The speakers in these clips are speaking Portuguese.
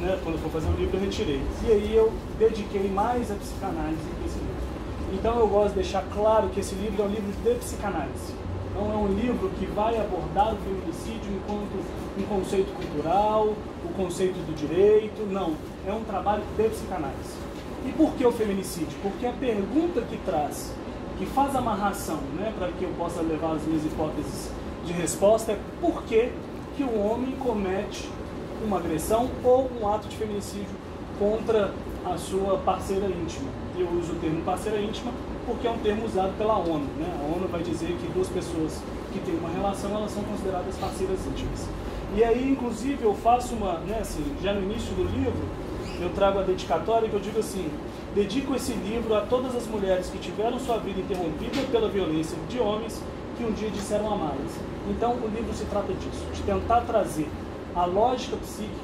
né, quando eu for fazer o livro eu retirei. E aí eu dediquei mais a psicanálise que esse livro. Então eu gosto de deixar claro que esse livro é um livro de psicanálise. Não é um livro que vai abordar o feminicídio enquanto um conceito cultural, o conceito do direito, não. É um trabalho de psicanálise. E por que o feminicídio? Porque a pergunta que traz, que faz a amarração, né, para que eu possa levar as minhas hipóteses de resposta, é por que o homem comete uma agressão ou um ato de feminicídio contra a sua parceira íntima. Eu uso o termo parceira íntima porque é um termo usado pela ONU, né? A ONU vai dizer que duas pessoas que têm uma relação, elas são consideradas parceiras íntimas. E aí, inclusive, eu faço uma, né, assim, já no início do livro, eu trago a dedicatória que eu digo assim: dedico esse livro a todas as mulheres que tiveram sua vida interrompida pela violência de homens que um dia disseram amá-las. Então, o livro se trata disso, de tentar trazer a lógica psíquica,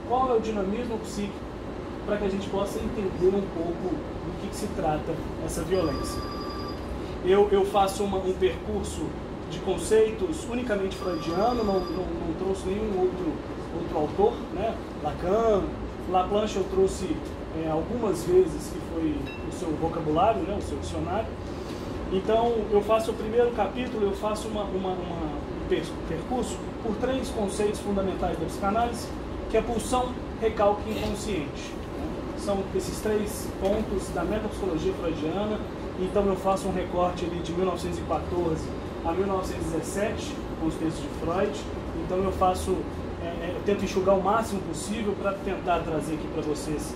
qual é o dinamismo psíquico, para que a gente possa entender um pouco do que se trata essa violência. Eu faço um percurso de conceitos unicamente freudiano, não trouxe nenhum outro autor, né? Lacan, Laplanche eu trouxe algumas vezes, que foi o seu vocabulário, né? O seu dicionário. Então, eu faço o primeiro capítulo, eu faço um percurso por 3 conceitos fundamentais da psicanálise, que é pulsão, recalque e inconsciente. São esses 3 pontos da metapsicologia freudiana. Então eu faço um recorte ali de 1914 a 1917, com os textos de Freud. Então eu faço, eu tento enxugar o máximo possível para tentar trazer aqui para vocês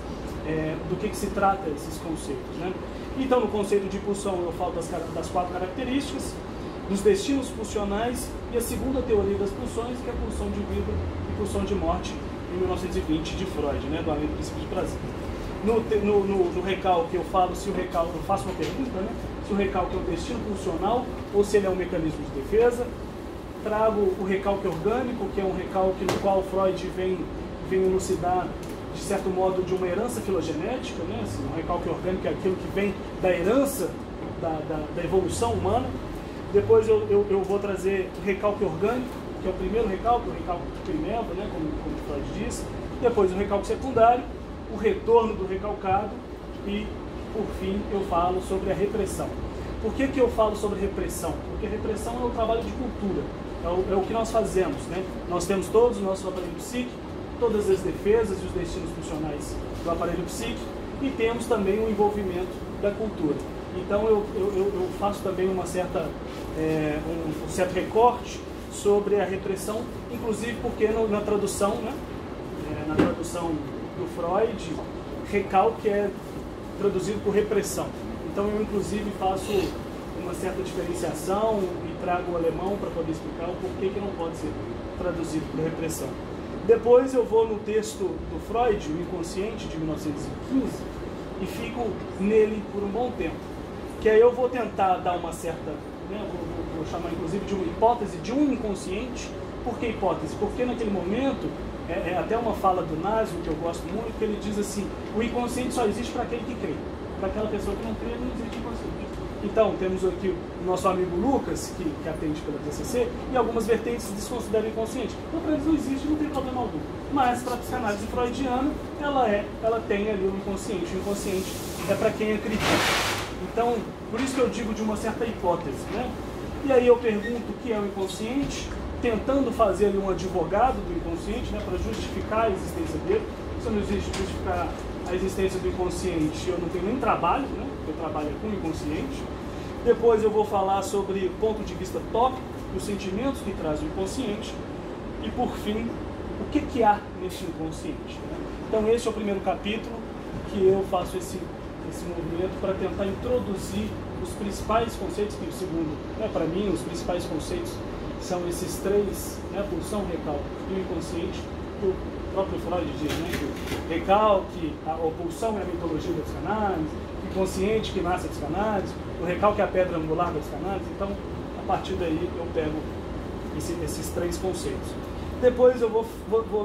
do que se trata esses conceitos, né? Então, no conceito de pulsão, eu falo das 4 características, dos destinos pulsionais e a segunda teoria das pulsões, que é a pulsão de vida e pulsão de morte, em 1920, de Freud, né, do Além do Princípio de Prazer. No recalque, eu falo se o recalque, eu faço uma pergunta, né, se o recalque é um destino pulsional ou se ele é um mecanismo de defesa. Trago o recalque orgânico, que é um recalque no qual Freud vem elucidar, de certo modo, de uma herança filogenética, né? Assim, um recalque orgânico é aquilo que vem da herança da evolução humana. Depois eu vou trazer o recalque orgânico, que é o primeiro recalque, o recalque primeiro, né? como Freud diz. Depois o recalque secundário, o retorno do recalcado e, por fim, eu falo sobre a repressão. Por que eu falo sobre repressão? Porque repressão é um trabalho de cultura, é o que nós fazemos, né? Nós temos todos o nosso aparelho psíquico, todas as defesas e os destinos funcionais do aparelho psíquico, e temos também o envolvimento da cultura. Então eu faço também um certo recorte sobre a repressão, inclusive porque na tradução, né, na tradução do Freud, recalque é traduzido por repressão. Então eu inclusive faço uma certa diferenciação e trago o alemão para poder explicar o porquê que não pode ser traduzido por repressão. Depois eu vou no texto do Freud, o Inconsciente, de 1915, e fico nele por um bom tempo. Que aí eu vou tentar dar uma certa, né, vou chamar inclusive de uma hipótese de um inconsciente. Por que hipótese? Porque naquele momento, é até uma fala do Nasmo, que eu gosto muito, que ele diz assim: o inconsciente só existe para aquele que crê. Para aquela pessoa que não crê, não existe inconsciente. Então, temos aqui o nosso amigo Lucas, que atende pela TCC, e algumas vertentes desconsideram inconsciente. Então, para eles não existe, não tem problema algum. Mas, para a psicanálise freudiana, ela tem ali o inconsciente. O inconsciente é para quem acredita. Então, por isso que eu digo de uma certa hipótese, né? E aí eu pergunto o que é o inconsciente, tentando fazer ali um advogado do inconsciente, né, para justificar a existência dele. Se eu não existe justificar a existência do inconsciente, eu não tenho nem trabalho, né? Eu trabalho com o inconsciente. Depois eu vou falar sobre o ponto de vista tópico, os sentimentos que traz o inconsciente. E por fim, o que há nesse inconsciente, né? Então esse é o primeiro capítulo que eu faço esse movimento para tentar introduzir os principais conceitos, que segundo, né, para mim, os principais conceitos são esses 3, né, pulsão, recalque e o inconsciente. O próprio Freud diz, né, que o recalque, a pulsão é a mitologia da psicanálise, o inconsciente que nasce a psicanálise, o recalque é a pedra angular da psicanálise. Então, a partir daí eu pego esses 3 conceitos. Depois eu vou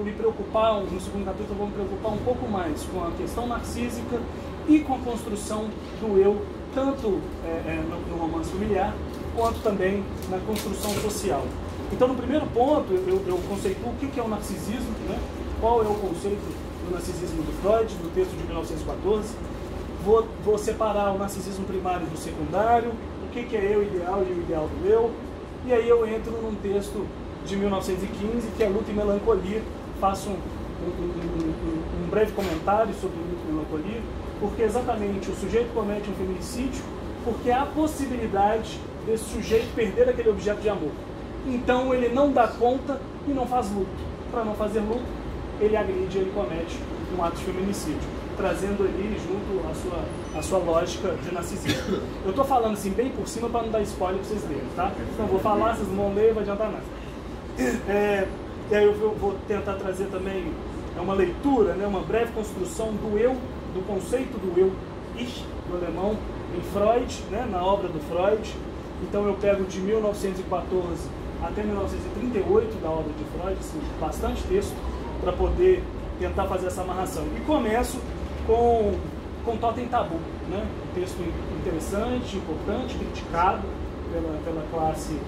me preocupar, no segundo capítulo eu vou me preocupar um pouco mais com a questão narcísica e com a construção do eu, tanto no romance familiar, quanto também na construção social. Então, no primeiro ponto, eu conceituo o que é o narcisismo, né? Qual é o conceito do narcisismo do Freud, do texto de 1914. Vou separar o narcisismo primário do secundário, o que é eu ideal e o ideal do eu. E aí eu entro num texto de 1915, que é Luta e Melancolia. Faço um breve comentário sobre Luta e Melancolia, porque exatamente o sujeito comete um feminicídio porque há a possibilidade desse sujeito perder aquele objeto de amor. Então ele não dá conta e não faz luto. Para não fazer luto, ele agride, ele comete um ato de feminicídio, trazendo ali junto a sua lógica de narcisismo. Eu estou falando assim bem por cima para não dar spoiler para vocês lerem, tá? Então vou falar, vocês não vão ler, vai adiantar nada. E aí eu vou tentar trazer também uma leitura, né, uma breve construção do eu, do conceito do eu, Ich, do alemão, em Freud, né, na obra do Freud. Então eu pego de 1914 até 1938 da obra de Freud, assim, bastante texto, para poder tentar fazer essa amarração. E começo com Totem Tabu, né? Um texto interessante, importante, criticado pela classe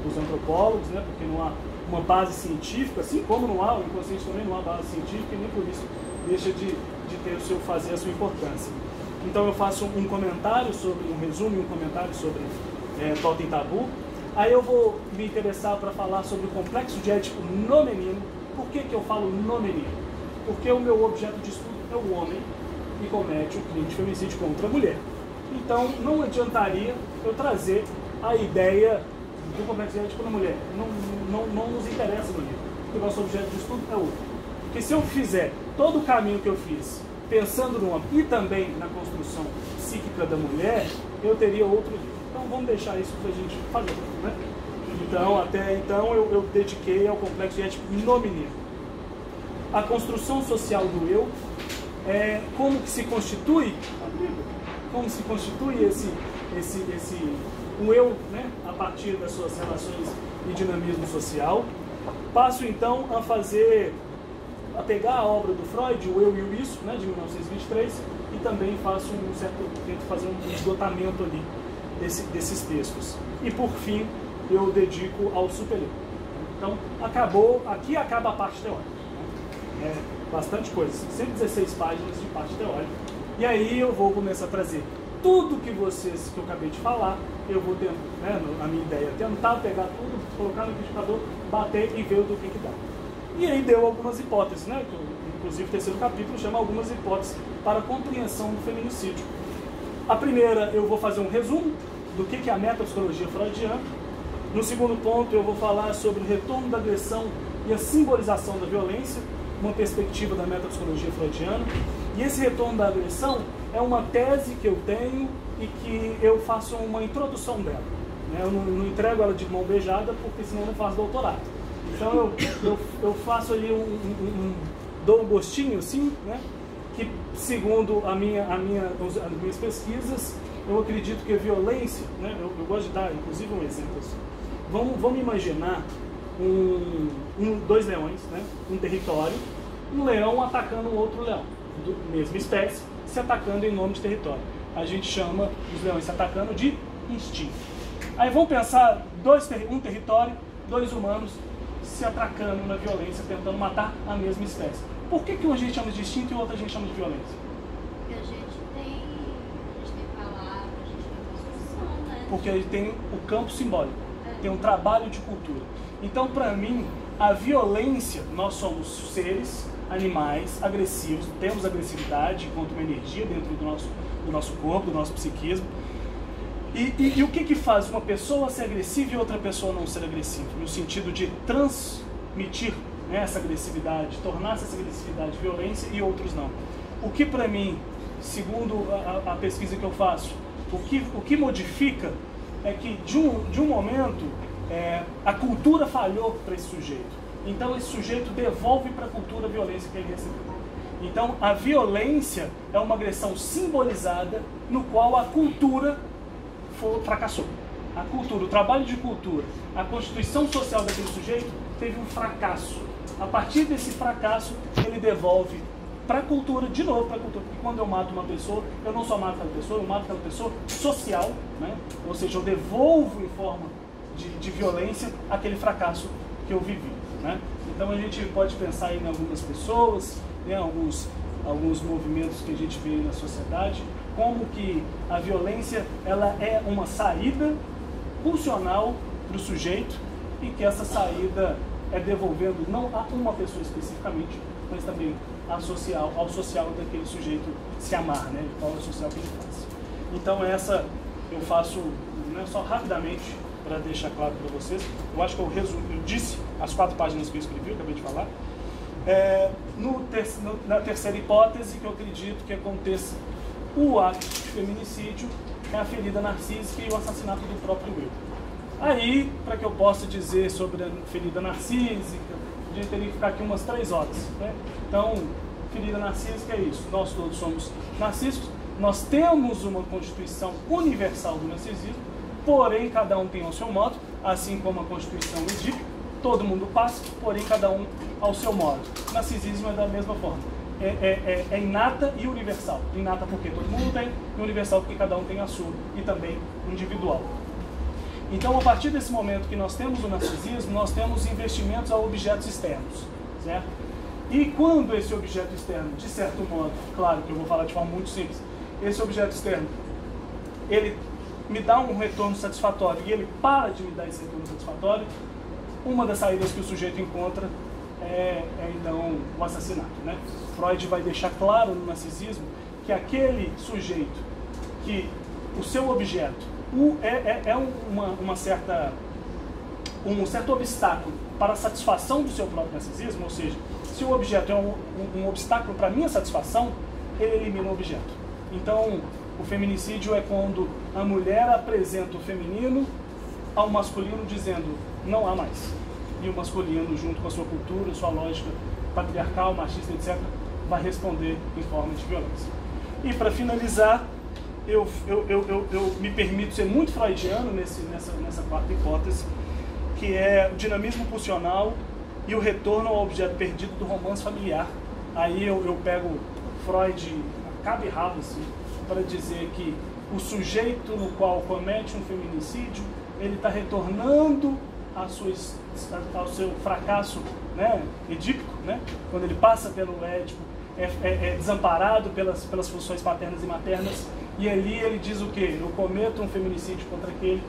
dos antropólogos, né? Porque não há uma base científica, assim como não há, o inconsciente também não há base científica, e nem por isso deixa de ter o seu fazer, a sua importância. Então eu faço um comentário sobre, um resumo e um comentário sobre Totem Tabu. Aí eu vou me interessar para falar sobre o complexo de Édipo no menino. Por que eu falo no menino? Porque o meu objeto de estudo é o homem que comete o crime de feminicídio contra a mulher. Então não adiantaria eu trazer a ideia do complexo de Édipo na mulher. Não nos interessa no livro, porque o nosso objeto de estudo é outro. Porque se eu fizer todo o caminho que eu fiz pensando no homem e também na construção psíquica da mulher, eu teria outro livro. Então vamos deixar isso para a gente fazer, né? Então, até então, eu dediquei ao complexo de Édipo no menino. A construção social do eu, como que se constitui o eu, né, a partir das suas relações e dinamismo social. Passo então a pegar a obra do Freud, o Eu e o Isso, né, de 1923, e também tento fazer um esgotamento ali desses textos. E por fim, eu dedico ao superior. Então, aqui acaba a parte teórica. Né? Bastante coisa, 116 páginas de parte teórica. E aí eu vou começar a trazer tudo que eu acabei de falar, eu vou ter, né, a minha ideia é tentar pegar tudo, colocar no liquidificador, bater e ver do que dá. E aí deu algumas hipóteses, né? Inclusive o terceiro capítulo chama algumas hipóteses para a compreensão do feminicídio. A primeira, eu vou fazer um resumo do que é a metapsicologia freudiana. No segundo ponto, eu vou falar sobre o retorno da agressão e a simbolização da violência, uma perspectiva da metapsicologia freudiana. E esse retorno da agressão é uma tese que eu tenho e que eu faço uma introdução dela. Né? Eu não entrego ela de mão beijada, porque senão eu não faço doutorado. Então eu faço ali dou um gostinho, assim, né? Que segundo as minhas pesquisas, eu acredito que a violência, né? Eu gosto de dar, inclusive, um exemplo. Assim. Vamos imaginar dois leões, né? Um território, um leão atacando um outro leão, da mesma espécie, se atacando em nome de território. A gente chama os leões se atacando de instinto. Aí vamos pensar um território, dois humanos se atacando na violência, tentando matar a mesma espécie. Por que um a gente chama de instinto e o outro a gente chama de violência? Porque a gente tem palavras, a gente tem construção, né? Porque a gente tem o campo simbólico, tem um trabalho de cultura. Então, para mim, a violência, nós somos seres, animais, agressivos, temos agressividade enquanto uma energia dentro do nosso corpo, do nosso psiquismo. E o que faz uma pessoa ser agressiva e outra pessoa não ser agressiva? No sentido de transmitir, né, essa agressividade, tornar essa agressividade violência e outros não. O que para mim, segundo a pesquisa que eu faço, o que modifica é que de um momento a cultura falhou para esse sujeito. Então esse sujeito devolve para a cultura a violência que ele recebeu. Então a violência é uma agressão simbolizada no qual a cultura fracassou. A cultura, o trabalho de cultura, a constituição social daquele sujeito teve um fracasso. A partir desse fracasso, ele devolve para a cultura, de novo para a cultura. Porque quando eu mato uma pessoa, eu não só mato aquela pessoa, eu mato aquela pessoa social, né? Ou seja, eu devolvo em forma de violência aquele fracasso que eu vivi. Né? Então a gente pode pensar em algumas pessoas né, alguns movimentos que a gente vê na sociedade, como que a violência ela é uma saída funcional para o sujeito e que essa saída é devolvendo não a uma pessoa especificamente, mas também ao social daquele sujeito se amar, né, de qual é o social que ele faz. Então essa eu faço, né, só rapidamente para deixar claro para vocês. Eu acho que eu disse as 4 páginas que eu escrevi, eu acabei de falar. Na terceira hipótese, que eu acredito que aconteça o ato de feminicídio, é a ferida narcísica e o assassinato do próprio eu. Aí, para que eu possa dizer sobre a ferida narcísica, a gente teria que ficar aqui umas 3 horas, né? Então, ferida narcísica é isso. Nós todos somos narcísicos, nós temos uma constituição universal do narcisismo, porém cada um tem ao seu modo, assim como a constituição edípica, todo mundo passa, porém cada um ao seu modo. O narcisismo é da mesma forma. É inata e universal. Inata porque todo mundo tem, e universal porque cada um tem a sua, e também individual. Então, a partir desse momento que nós temos o narcisismo, nós temos investimentos a objetos externos, certo? E quando esse objeto externo, de certo modo, claro que eu vou falar de forma muito simples, esse objeto externo, ele me dá um retorno satisfatório e ele para de me dar esse retorno satisfatório, uma das saídas que o sujeito encontra é então o assassinato, né? Freud vai deixar claro no narcisismo que aquele sujeito que o seu objeto um certo obstáculo para a satisfação do seu próprio narcisismo, ou seja, se o objeto é um obstáculo para a minha satisfação, ele elimina o objeto. Então, o feminicídio é quando a mulher apresenta o feminino ao masculino dizendo não há mais. E o masculino, junto com a sua cultura, sua lógica patriarcal, machista, etc., vai responder em forma de violência. E para finalizar, eu me permito ser muito freudiano nessa quarta hipótese, que é o dinamismo pulsional e o retorno ao objeto perdido do romance familiar. Aí eu pego Freud a cabo e rabo, assim, para dizer que o sujeito no qual comete um feminicídio, ele está retornando ao seu fracasso, né, edípico, né, quando ele passa pelo Édipo, é desamparado pelas funções paternas e maternas, e ali ele diz o quê? Eu cometo um feminicídio contra aquele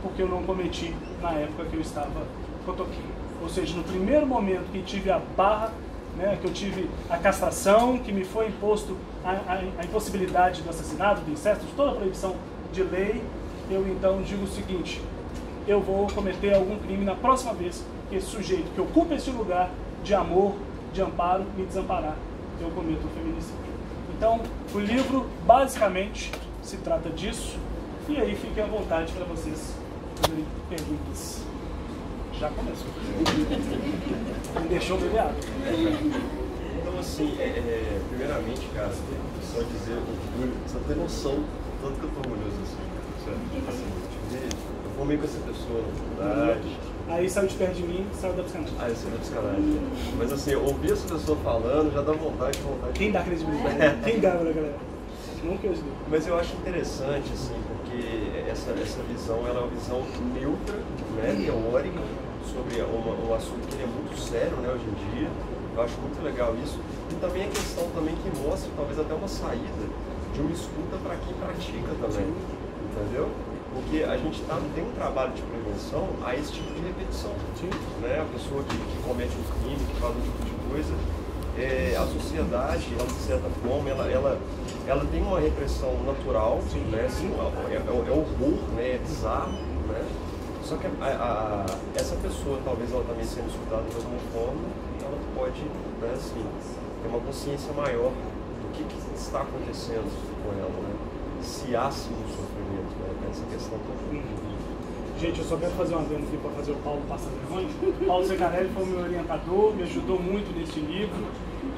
porque eu não cometi na época que eu estava cotoquinho. Ou seja, no primeiro momento que tive a barra, né, que eu tive a castração, que me foi imposto a impossibilidade do assassinato, do incesto, de toda a proibição de lei, eu então digo o seguinte: eu vou cometer algum crime na próxima vez que esse sujeito que ocupa esse lugar de amor, de amparo, me desamparar, eu cometo um feminicídio. Então, o livro basicamente se trata disso, e aí fiquem à vontade para vocês fazerem perguntas. Já começou. Me deixou beber água. Então, assim, primeiramente, cara, só dizer orgulho, você tem noção do tanto que eu tô orgulhoso assim, eu formei com essa pessoa na faculdade. Aí saiu de perto de mim, saiu da psicanálise. Aí saiu da psicanálise. Mas assim, ouvir essa pessoa falando já dá vontade. Quem dá credibilidade? Quem dá, galera? Não que eu digo. Mas eu acho interessante, assim, porque essa visão, ela é uma visão neutra, né, teórica, sobre um assunto que é muito sério, né, hoje em dia. Eu acho muito legal isso. E também a questão também que mostra, talvez até uma saída de uma escuta para quem pratica também, entendeu? Porque a gente tem um trabalho de prevenção a esse tipo de repetição. Sim. Né? A pessoa que comete um crime, que faz um tipo de coisa, a sociedade, ela, de certa forma, ela tem uma repressão natural, né? Assim, é horror, né? É bizarro, né? Só que essa pessoa, talvez ela também sendo escutada de alguma forma, ela pode, né, assim, ter uma consciência maior do que está acontecendo com ela, né? Se há sim um sofrimento, né? Essa questão toda. Gente, eu só quero fazer uma adendo aqui para fazer o Paulo passar vergonha. Paulo Zegarelli foi o meu orientador, me ajudou muito nesse livro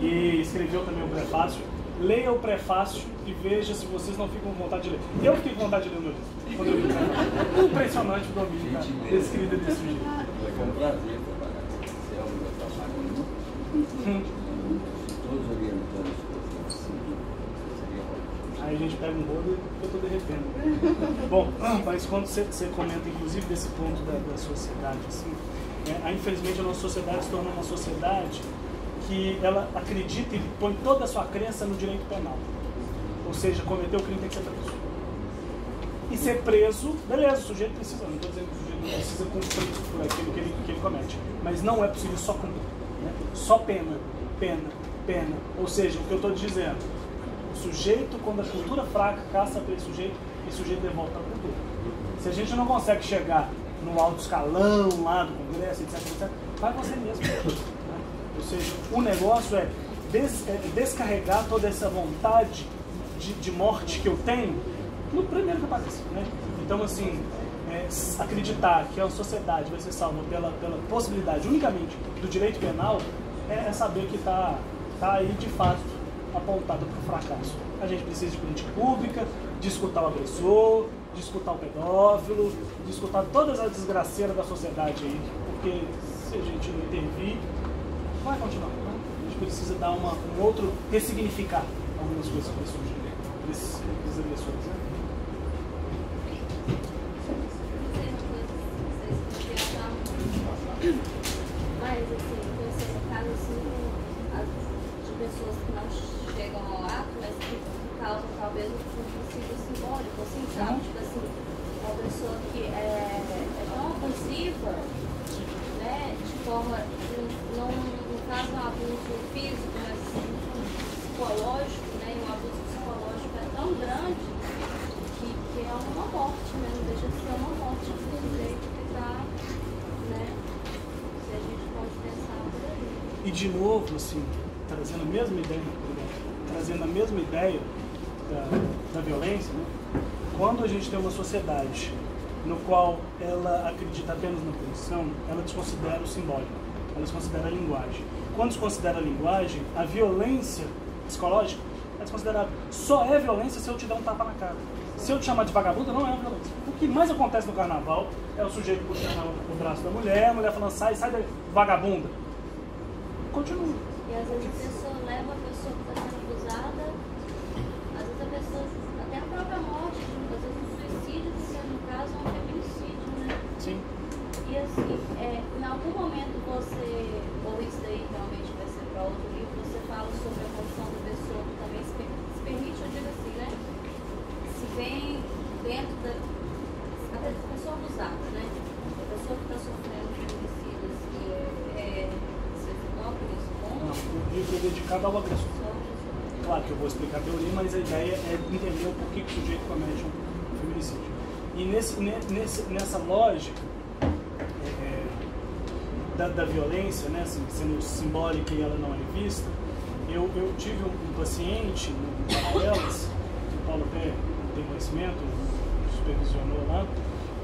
e escreveu também o prefácio. Leia o prefácio e veja se vocês não ficam com vontade de ler. Eu fiquei com vontade de ler o meu livro. Quando eu li, impressionante o domínio, cara, descrito desse jeito. Foi um prazer trabalhar com você, é o meu trabalho. Todos orientando. Aí a gente pega um rolo e eu tô derretendo. Bom, mas quando você comenta, inclusive, desse ponto da sociedade, assim, infelizmente a nossa sociedade se tornou uma sociedade que ela acredita e põe toda a sua crença no direito penal. Ou seja, cometer o crime tem que ser preso. E ser preso, beleza, o sujeito precisa, não estou dizendo que o sujeito não precisa cumprir por aquilo que ele comete, mas não é possível só cumprir, né? Só pena, pena, pena. Ou seja, o que eu estou dizendo, o sujeito, quando a cultura fraca caça para esse sujeito devolve para a cultura. Se a gente não consegue chegar no alto escalão lá do Congresso, etc, vai você mesmo. Né? Ou seja, o negócio é descarregar toda essa vontade de morte que eu tenho no primeiro que aparece, né? Então, assim, acreditar que a sociedade vai ser salva pela possibilidade unicamente do direito penal é saber que está aí, de fato, apontado para o fracasso. A gente precisa de política pública, de escutar o agressor, de escutar o pedófilo, de escutar todas as desgraceiras da sociedade aí, porque se a gente não intervir, vai continuar, né? A gente precisa dar um outro, ressignificar algumas coisas que surgem desses agressores, né? Mas, assim, pensei no caso, assim, de pessoas que não chegam ao ato, mas que causam, talvez, um princípio simbólico, assim, sabe? Tipo assim, uma pessoa que é tão ofensiva, né, de forma, não faz um abuso físico, mas psicológico, né, e um abuso psicológico é tão grande que é uma morte, né, não deixa de ser uma morte do jeito que está, né, se a gente pode pensar por aí. E de novo, assim, trazendo a mesma ideia da violência, né? Quando a gente tem uma sociedade no qual ela acredita apenas na punição, ela desconsidera o simbólico, ela desconsidera a linguagem. Quando desconsidera a linguagem, a violência psicológica é desconsiderável. Só é violência se eu te der um tapa na cara. Se eu te chamar de vagabundo, não é violência. O que mais acontece no carnaval é o sujeito puxando o braço da mulher, a mulher falando, sai daí, vagabunda. Continua. E às vezes a pessoa leva a pessoa que está sendo abusada, às vezes a pessoa, até a própria morte, às vezes um suicídio, porque no caso é um feminicídio, né? Sim. E assim, em algum momento você, ou isso daí realmente vai ser para outro livro, você fala sobre a condição da pessoa que também se permite, eu digo assim, né? Se vem dentro da pessoa abusada, né? A pessoa que está sofrendo feminicídio, assim, O livro é dedicado ao agressor. Claro que eu vou explicar a teoria, mas a ideia é entender o porquê que o sujeito comete um feminicídio. E nessa lógica da violência, né, assim, sendo simbólica e ela não é vista, eu tive um paciente no Paralelas, que o Paulo até tem conhecimento, supervisionou lá,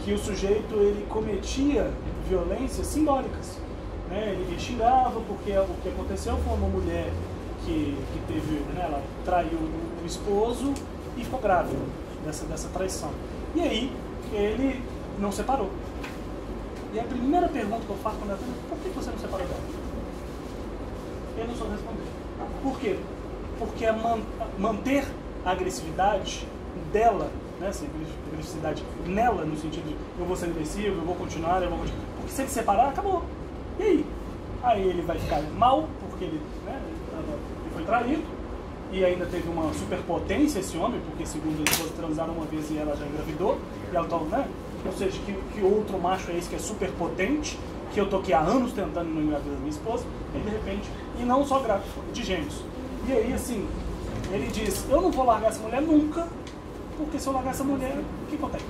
que o sujeito ele cometia violências simbólicas. Né, ele xingava porque o que aconteceu foi uma mulher que teve, né, ela traiu o esposo e ficou grávida dessa traição. E aí ele não separou. E a primeira pergunta que eu faço quando ela pergunta, por que você não separou dela? Eu não soube responder. Por quê? Porque manter a agressividade dela, né, assim, agressividade nela, no sentido de eu vou ser agressivo, eu vou continuar. Porque se ele separar, acabou. E aí? Aí ele vai ficar mal, porque ele, né, ele foi traído, e ainda teve uma superpotência esse homem, porque segundo a esposa transaram uma vez e ela já engravidou, e ela tá, né? Ou seja, que outro macho é esse que é superpotente, que eu tô aqui há anos tentando não engravidar da minha esposa, e de repente, e não só grávido, de gêmeos. E aí, assim, ele diz, eu não vou largar essa mulher nunca, porque se eu largar essa mulher, o que acontece?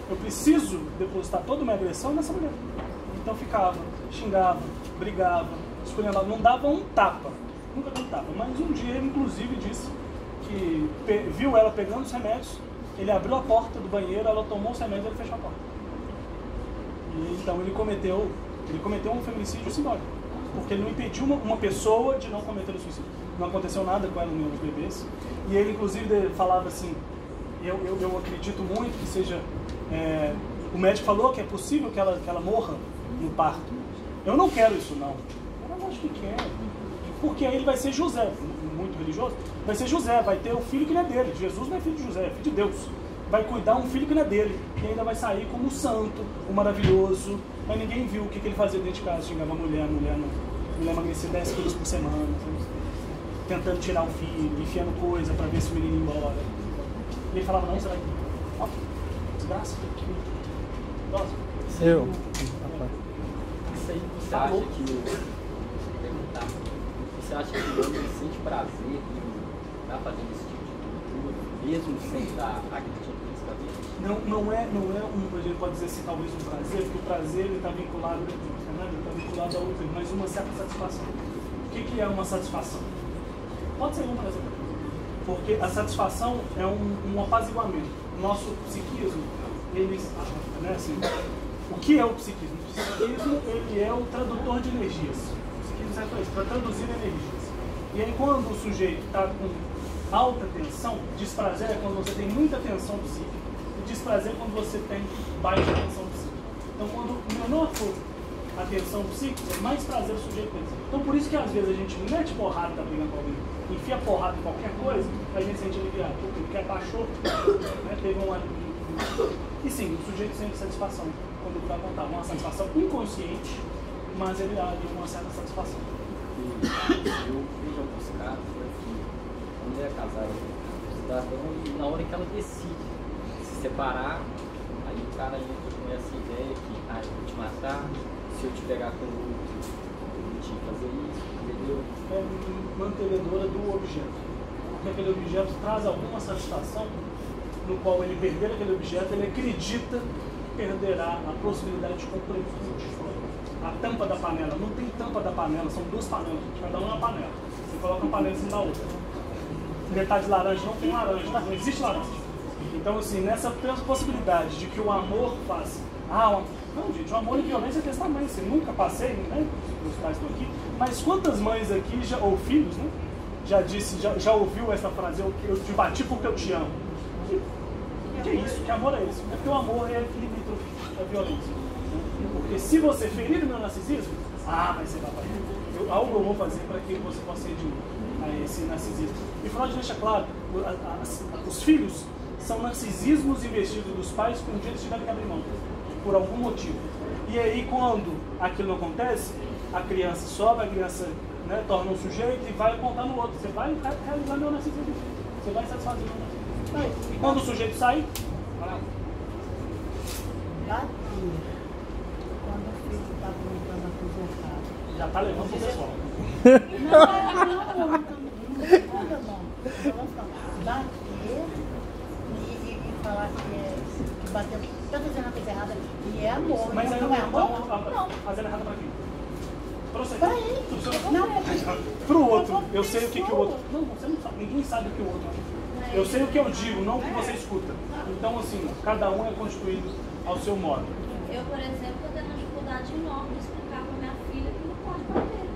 Eu preciso depositar toda a minha agressão nessa mulher. Então ficava, xingava, brigava, esculhambava, não dava um tapa, nunca deu um tapa. Mas um dia ele inclusive disse que viu ela pegando os remédios, ele abriu a porta do banheiro, ela tomou os remédios e ele fechou a porta. E então ele cometeu um feminicídio simbólico, porque ele não impediu uma pessoa de não cometer o suicídio. Não aconteceu nada com ela nem os bebês. E ele inclusive falava assim, eu acredito muito que seja... o médico falou que é possível que ela morra no parto. Eu não quero isso, não. Eu acho que quer. Porque aí ele vai ser José, muito religioso, vai ser José, vai ter o filho que não é dele. Jesus não é filho de José, é filho de Deus. Vai cuidar um filho que não é dele. E ainda vai sair como o santo, o maravilhoso. Mas ninguém viu o que ele fazia dentro de casa. Xingava a mulher não mulher emagrecer 10 quilos por semana, sabe? Tentando tirar o filho, enfiando coisa pra ver se o menino ia embora. E ele falava, não, você vai... Ó, desgraça. Nossa. Eu. Isso aí, você acha que perguntar, você acha que o homem sente prazer em estar fazendo esse tipo de cultura, mesmo sem estar agredindo fisicamente? Não é a gente pode dizer assim, talvez um prazer, porque o prazer está vinculado, a outra, mas uma certa satisfação. O que é uma satisfação? Pode ser um prazer, porque a satisfação é um apaziguamento. O nosso psiquismo, assim, o que é o psiquismo? O psiquismo ele é o tradutor de energias. O psiquismo serve para isso, para traduzir energias. E aí quando o sujeito está com alta tensão, desprazer é quando você tem muita tensão psíquica, e desprazer é quando você tem baixa tensão psíquica. Então quando menor for a tensão psíquica, mais prazer o sujeito tem. Então por isso que às vezes a gente mete porrada da briga com alguém, enfia porrada em qualquer coisa, a gente sente aliviado, porque abaixou, né, teve um alívio. E sim, o sujeito sente satisfação quando ele vai contar, uma satisfação inconsciente, mas ele há de uma certa satisfação. Eu vejo alguns casos que a mulher é casada com um cidadão e na hora que ela decide se separar, aí o cara entra com essa ideia que eu vou te matar, se eu te pegar com outro, eu vou te fazer isso, entendeu? É mantenedora do objeto. Porque aquele objeto traz alguma satisfação no qual ele perder aquele objeto, ele acredita que perderá a possibilidade de completude. A tampa da panela, não tem tampa da panela, são duas panelas, cada uma é uma panela. Você coloca uma panela em cima da outra. Metade de laranja não tem laranja, não existe laranja. Então, assim, nessa possibilidade de que o amor faça. Não, gente, o amor e violência é desse tamanho. Você nunca passei, né? Os pais estão aqui. Mas quantas mães aqui, ou filhos, né? Já ouviu essa frase, eu te bati porque eu te amo. Que é isso? Que amor é esse? É porque o amor é limítrofe da violência. Porque se você ferir o meu narcisismo, mas você vai fazer. Algo eu vou fazer para que você possa redimir a esse narcisismo. E Freud deixa claro, os filhos são narcisismos investidos dos pais que um dia eles tiveram que abrir mão, por algum motivo. E aí quando aquilo não acontece, a criança sobe, a criança, né, torna um sujeito e vai contar no outro. Você vai realizar meu narcisismo. Você vai satisfazer o meu narcisismo. E quando o sujeito sai, vai lá. Quando o filho está voltando a Já está levando pro pessoal. E falar que bateu, está fazendo a coisa errada e é amor. Mas aí não é amor? Não. Fazendo errado para quem? Para você. Para ele. Não, para o outro. Eu sei o que o outro. Não, você não sabe. Ninguém sabe o que o outro é. Eu sei o que eu digo, não o que você escuta. Então, assim, cada um é constituído ao seu modo. Eu, por exemplo, estou tendo uma dificuldade enorme de explicar para minha filha que não pode bater.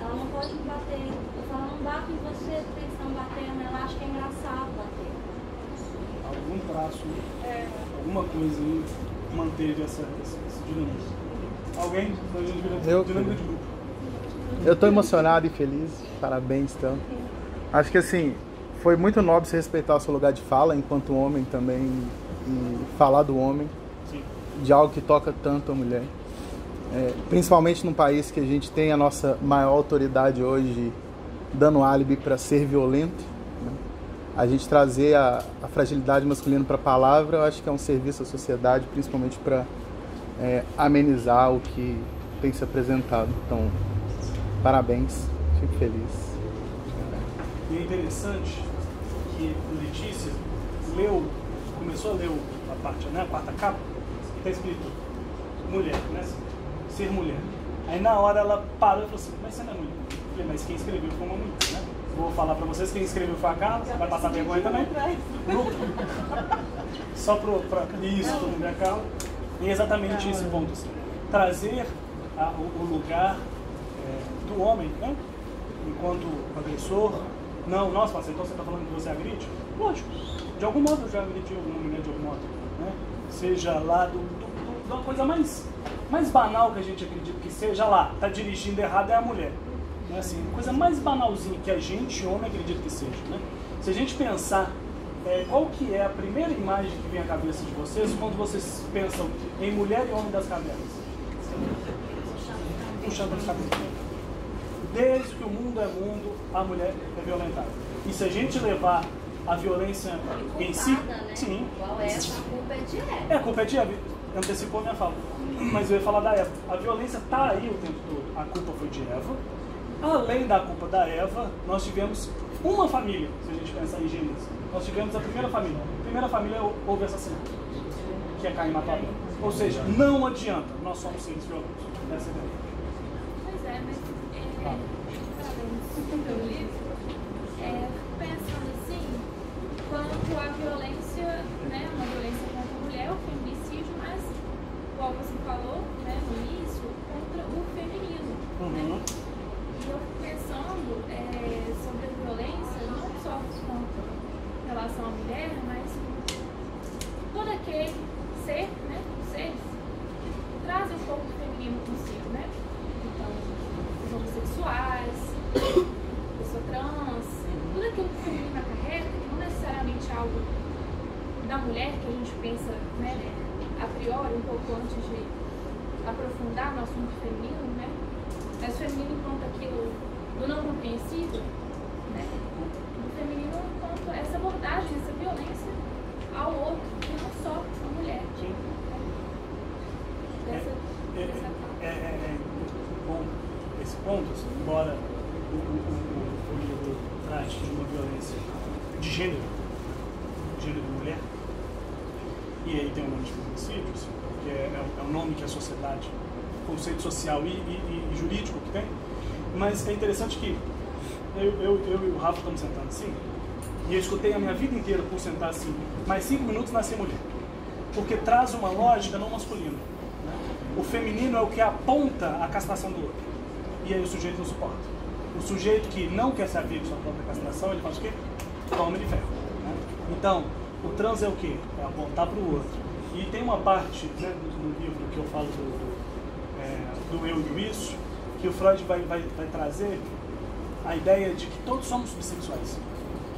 Ela não pode me bater. Eu falo, não bato em você, porque estão batendo. Ela acha que é engraçado bater. Algum traço, alguma coisa aí manteve esse dinamismo. Alguém? Dinâmica de grupo. Eu estou emocionado e feliz. Parabéns, então. Acho que assim, foi muito nobre você respeitar o seu lugar de fala enquanto homem também e falar do homem. Sim. De algo que toca tanto a mulher. Principalmente num país que a gente tem a nossa maior autoridade hoje dando álibi para ser violento. Né? A gente trazer a fragilidade masculina para a palavra, eu acho que é um serviço à sociedade, principalmente para amenizar o que tem se apresentado. Então, parabéns, fico feliz. E é interessante que Letícia começou a ler a parte, né, a quarta capa, e está escrito mulher, né? Ser mulher. Aí na hora ela parou e falou assim, mas você não é mulher. Eu falei, mas quem escreveu foi uma mulher, né? Vou falar pra vocês, quem escreveu foi a Carla, vai passar vergonha também. Só pra isso, todo mundo é a Carla. E exatamente esse ponto, assim, trazer o lugar do homem, né? Enquanto agressor. Não, nossa, então você está falando que você agride? Lógico, de algum modo eu já agredi alguma mulher de algum modo, né? Seja lá de uma coisa mais banal que a gente acredita que seja lá, tá dirigindo errado é a mulher. Né? Assim, a coisa mais banalzinha que a gente, homem, acredita que seja, né? Se a gente pensar qual que é a primeira imagem que vem à cabeça de vocês quando vocês pensam em mulher e homem das cavernas? Um puxando esse capítulo. Desde que o mundo é mundo, a mulher é violentada. E se a gente levar a violência em si, né? sim. Igual essa, a culpa é de Eva. A culpa é de Eva. Antecipou a minha fala. Mas eu ia falar da Eva. A violência está aí o tempo todo. A culpa foi de Eva. Além da culpa da Eva, nós tivemos uma família, se a gente pensar em Gênesis. Nós tivemos a primeira família. A primeira família houve assassinato, que é Caim matou Abel. Ou seja, não adianta, nós somos seres violentos. Essa é a ideia. Pois é, mas pelo livro, pensando assim, quanto à violência, né, uma violência contra a mulher, o feminicídio, mas, igual você falou, né, no início, contra o feminino. Né? E eu fico pensando sobre a violência, não só com relação à mulher, mas todo aquele ser, né, seres que trazem um pouco do feminino consigo, né? Então, os homossexuais, pessoa trans, tudo aquilo que o feminino acarreta, que não necessariamente é algo da mulher que a gente pensa, né, a priori, um pouco antes de aprofundar no assunto feminino, né? Mas o feminino enquanto aquilo do não compreensível, né? O feminino enquanto essa abordagem, essa violência ao outro, e não só a mulher. Bom, esse ponto, embora o livro trate de uma violência de gênero de mulher, e aí tem o nome de feminicídios, que é o nome que a sociedade, conceito social e jurídico que tem, mas é interessante que eu e o Rafa estamos sentando assim, e eu escutei a minha vida inteira por sentar assim, mais 5 minutos nascer mulher, porque traz uma lógica não masculina. O feminino é o que aponta a castração do outro. E aí o sujeito não suporta. O sujeito que não quer saber de sua própria castração, ele faz o quê? Toma de ferro. Né? Então, o trans é o quê? É apontar para o outro. E tem uma parte, né, no livro que eu falo do eu e o isso, que o Freud vai trazer a ideia de que todos somos bissexuais.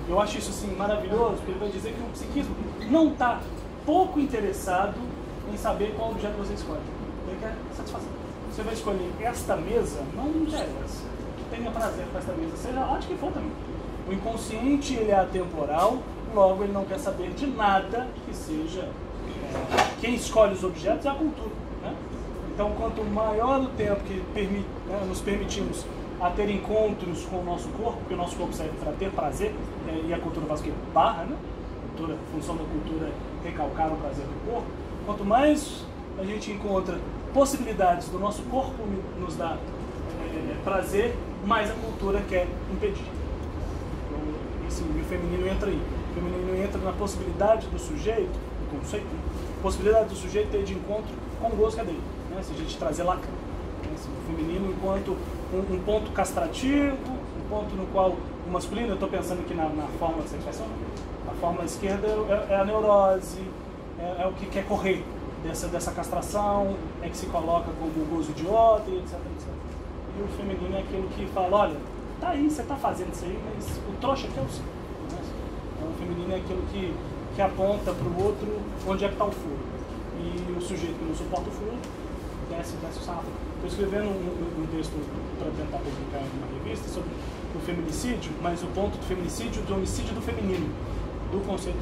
Eu acho isso assim maravilhoso, porque ele vai dizer que o psiquismo não está pouco interessado em saber qual objeto você escolhe. Ele quer satisfação. Você vai escolher esta mesa, não interessa. Tenha prazer com esta mesa, seja onde que for também. O inconsciente, ele é atemporal, logo ele não quer saber de nada que seja... quem escolhe os objetos é a cultura. Né? Então, quanto maior o tempo que nos permitimos a ter encontros com o nosso corpo, porque o nosso corpo serve para ter prazer, e a cultura faz o quê? Barra, né? A função da cultura é recalcar o prazer do corpo. Quanto mais a gente encontra possibilidades do nosso corpo nos dar prazer, mais a cultura quer impedir. Então, assim, o feminino entra aí. O feminino entra na possibilidade do sujeito, o conceito, possibilidade do sujeito ter de encontro com o gozo que é dele. Né? Se a gente trazer Lacan. Assim, o feminino enquanto um ponto castrativo, um ponto no qual o masculino, eu estou pensando aqui na fórmula de sexuação, a fórmula esquerda é a neurose, é o que quer correr dessa castração, é que se coloca como o gozo de outro, etc, etc. E o feminino é aquilo que fala, olha, tá aí, você tá fazendo isso aí, mas o trouxa aqui é o seu. Então o feminino é aquilo que aponta para o outro onde é que está o furo. E o sujeito que não suporta o furo, desce o sarro. Estou escrevendo um texto para tentar publicar em uma revista sobre o feminicídio, mas o ponto do feminicídio, do homicídio do feminino, do conceito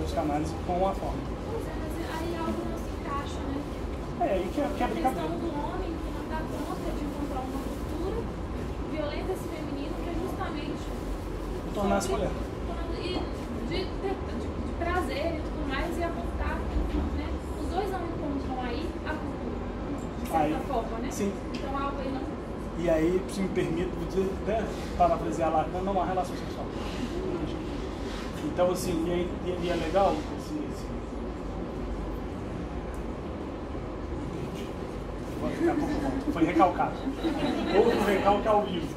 dos canais com a forma. Pois é, mas aí algo não se encaixa, né? Aí que é a brincadeira. questão do homem que não dá conta de encontrar uma cultura violenta esse feminino que é justamente tornar-se mulher. E de prazer e tudo mais, e apontar, né? Os dois não encontram aí a cultura, de certa forma, né? Sim. Então algo aí não. E aí, se me permite dizer, né, parafrasear Lacan, não há relação sexual. Então, assim, e é legal daqui a pouco volto. Foi recalcado. Outro recalque ao vivo.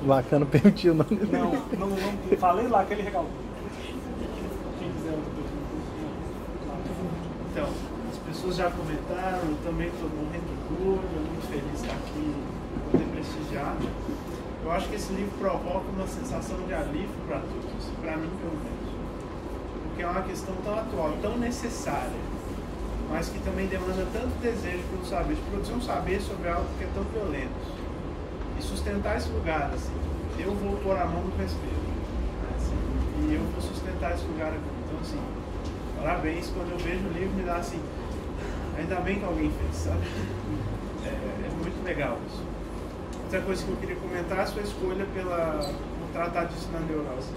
Lacan não permitiu, não. Não. Falei lá que ele recalcou. Quem quiser outra pergunta. Então, as pessoas já comentaram, eu também estou morrendo de orgulho, muito feliz de estar aqui, poder prestigiar. Eu acho que esse livro provoca uma sensação de alívio para todos, para mim pelo menos. Porque é uma questão tão atual, tão necessária. mas que também demanda tanto desejo pelo saber, de produzir um saber sobre algo que é tão violento. E sustentar esse lugar, assim, eu vou pôr a mão no vespeiro, assim, e eu vou sustentar esse lugar aqui. Então, assim, parabéns, quando eu vejo o livro me dá assim, ainda bem que alguém fez, sabe? É muito legal isso. Outra coisa que eu queria comentar é a sua escolha por tratar disso na neurose.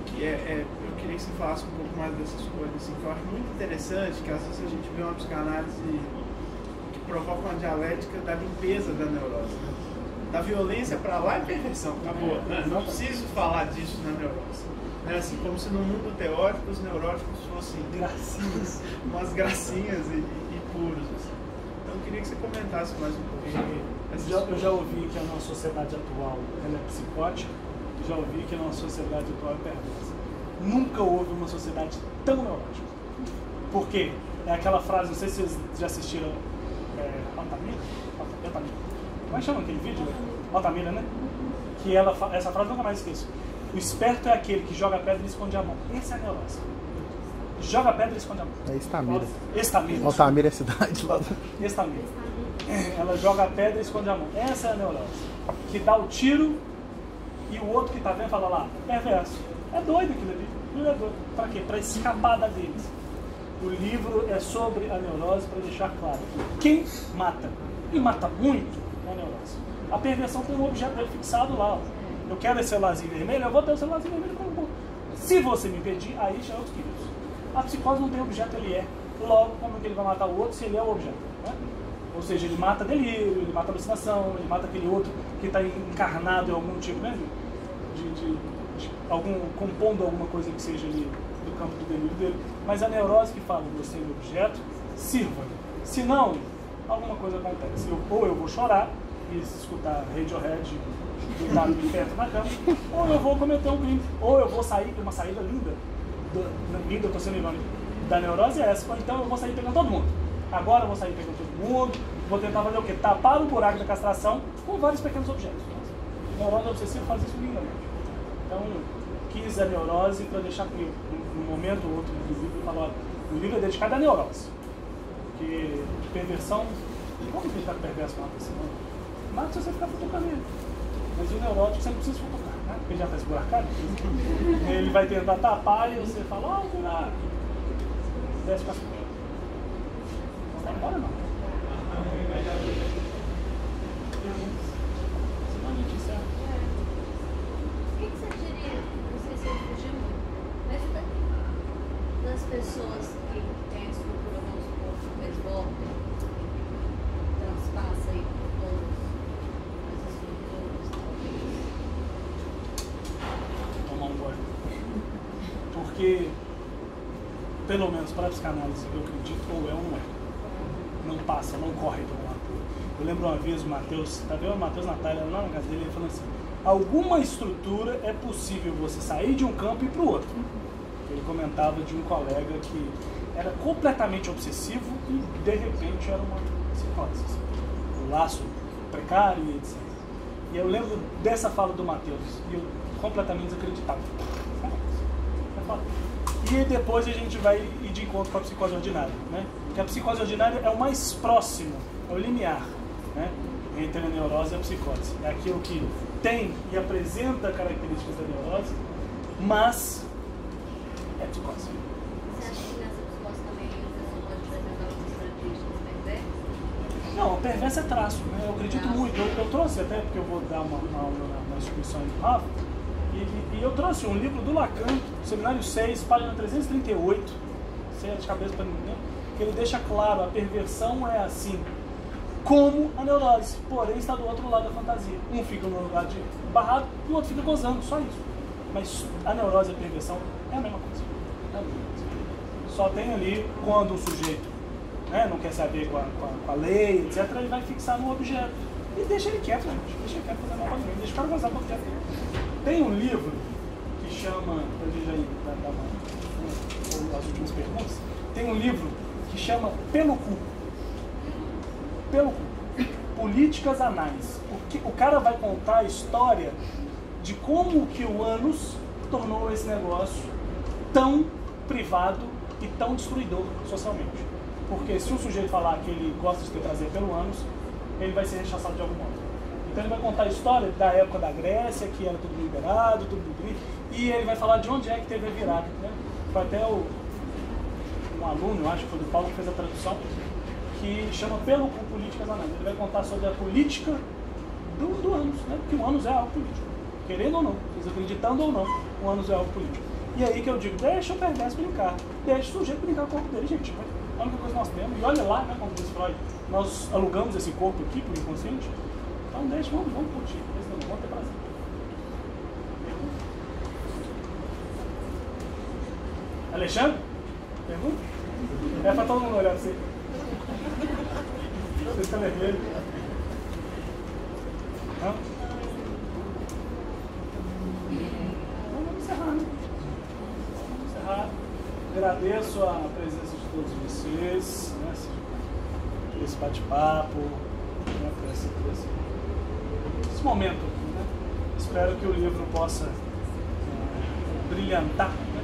Que eu queria que você falasse um pouco mais dessa escolha, assim, que eu acho muito interessante, que às vezes a gente vê uma psicanálise que provoca uma dialética da limpeza da neurose, né? Da violência para lá e perversão, acabou, né? Não preciso falar disso na neurose. Né? Assim, como se no mundo teórico os neuróticos fossem gracinhas, umas gracinhas e puros. Assim. Então eu queria que você comentasse mais um pouquinho. Eu já ouvi que a nossa sociedade atual ela é psicótica, já ouvi que a nossa sociedade atual é perversa. Nunca houve uma sociedade tão neurótica. Por quê? É aquela frase, não sei se vocês já assistiram Altamira? Como é que chama aquele vídeo? Altamira, né? Que essa frase eu nunca mais esqueço. O esperto é aquele que joga a pedra e esconde a mão. Essa é a neurose. Joga a pedra e esconde a mão. É Estamira. Estamira. Altamira é cidade lá. Estamira. Ela joga a pedra e esconde a mão. Essa é a neurose. Que dá o tiro e o outro que tá vendo fala lá, perverso. É doido aquilo ali. Não é doido. Pra quê? Pra escapar da deles. O livro é sobre a neurose para deixar claro. Quem mata, e mata muito, é a neurose. A perversão tem um objeto fixado lá. Ó. Eu quero esse celularzinho vermelho, eu vou ter o celularzinho vermelho como bom. Se você me impedir, aí já é outros queridos. A psicose não tem objeto, ele é. Logo, como que ele vai matar o outro se ele é o objeto? Né? Ou seja, ele mata delírio, ele mata alucinação, ele mata aquele outro que está encarnado em algum tipo, né? Compondo alguma coisa que seja ali do campo do delírio dele. Mas a neurose que fala, você é o objeto, sirva. Se não, alguma coisa acontece. Ou eu vou chorar e escutar Radiohead deitado de perto na cama, ou eu vou cometer um crime, ou eu vou sair por uma saída linda, linda, eu estou sendo irônico, da neurose é essa, ou então eu vou sair pegando todo mundo. Agora eu vou sair pegando todo mundo, vou tentar fazer o quê? Tapar o buraco da castração com vários pequenos objetos. A neurose obsessiva faz isso lindamente. Então, quis a neurose para deixar que num momento ou outro do livro, falar, o livro é dedicado à neurose. Porque perversão, como que está perverso com uma pessoa? Mas se você ficar futucando ele. Mas o neurótico você não precisa futucar, né? Porque ele já está esburacado. Ele vai tentar tapar e você fala, ó, buraco. Desce para cima. Não vai embora, não. O que você diria, não sei se eu fugi muito, mas das pessoas que têm a estrutura, vamos supor, do beisebol, transpassa aí por todas as estruturas, talvez. Tomar um gole. Porque, pelo menos para a psicanálise, eu acredito, ou é ou não é. Não passa, não corre pelo lado. Eu lembro uma vez o Matheus, tá vendo o Matheus Natália lá na casa dele, ele falou assim, alguma estrutura é possível você sair de um campo e ir para o outro. Ele comentava de um colega que era completamente obsessivo e de repente era uma psicose. O laço precário e etc. E eu lembro dessa fala do Matheus e eu completamente desacreditava. E depois a gente vai ir de encontro com a psicose ordinária, né? Porque a psicose ordinária é o mais próximo, é o limiar, né? Entre a neurose e a psicose. É aquilo que tem e apresenta características da neurose, mas é psicose. Você acha que nessa psicose também a pessoa pode apresentar outras características perversas? Não, perverso é traço, né? Eu acredito muito. Eu trouxe até, porque eu vou dar uma aula na instituição do Rafa, e eu trouxe um livro do Lacan, Seminário 6, página 338, sem de cabeça para ninguém, que ele deixa claro, a perversão é assim, como a neurose, porém está do outro lado da fantasia. Um fica no lugar de barrado e o outro fica gozando, só isso. Mas a neurose e a perversão é a mesma coisa. É a mesma coisa. Só tem ali quando o sujeito, né, não quer saber com a lei, etc., ele vai fixar no objeto. E deixa ele quieto, gente. Deixa ele quieto fazer mal para ninguém. Deixa o cara gozar com o objeto. Tem um livro que chama, para a gente aí dar as últimas perguntas, tem um livro que chama Pelo Cu. Pelo Cu. Políticas Anais. O cara vai contar a história de como que o ânus tornou esse negócio tão privado e tão destruidor socialmente. Porque se um sujeito falar que ele gosta de ter prazer pelo ânus, ele vai ser rechaçado de algum modo. Então ele vai contar a história da época da Grécia, que era tudo liberado, tudo livre, e ele vai falar de onde é que teve a virada. Né? Foi até um aluno, eu acho que foi do Paulo, que fez a tradução, que chama Pelo com Políticas Anais. Ele vai contar sobre a política do ânus, né? Porque o ânus é algo político. Querendo ou não, vocês acreditando ou não, o ânus é algo político. E aí que eu digo, deixa o perverso brincar, deixa o sujeito brincar com o corpo dele, gente. A única coisa que nós temos, e olha lá, né, como diz Freud, nós alugamos esse corpo aqui pro inconsciente, então deixa, vamos curtir, vamos ter prazer. Alexandre? Pergunta? É pra todo mundo olhar pra você. Você está vermelho. Não? Vamos encerrar, né? Vamos encerrar. Agradeço a presença de todos vocês, né? Esse bate-papo, né? Por esse momento aqui, né? Espero que o livro possa brilhantar, né?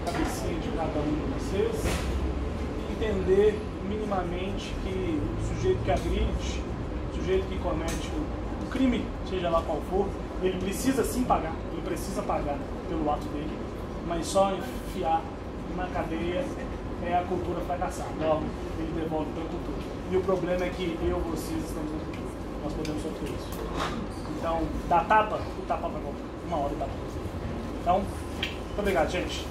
A cabecinha de cada um de vocês e entender minimamente que o sujeito que agride, o sujeito que comete o crime, seja lá qual for, ele precisa sim pagar, ele precisa pagar pelo ato dele, mas só enfiar na cadeia é a cultura fracassada. Logo, ele devolve para a cultura. E o problema é que vocês estamos na cultura. Nós podemos sofrer isso. Então, dá tapa, o tapa vai voltar. Uma hora dá para você. Então, muito obrigado, gente.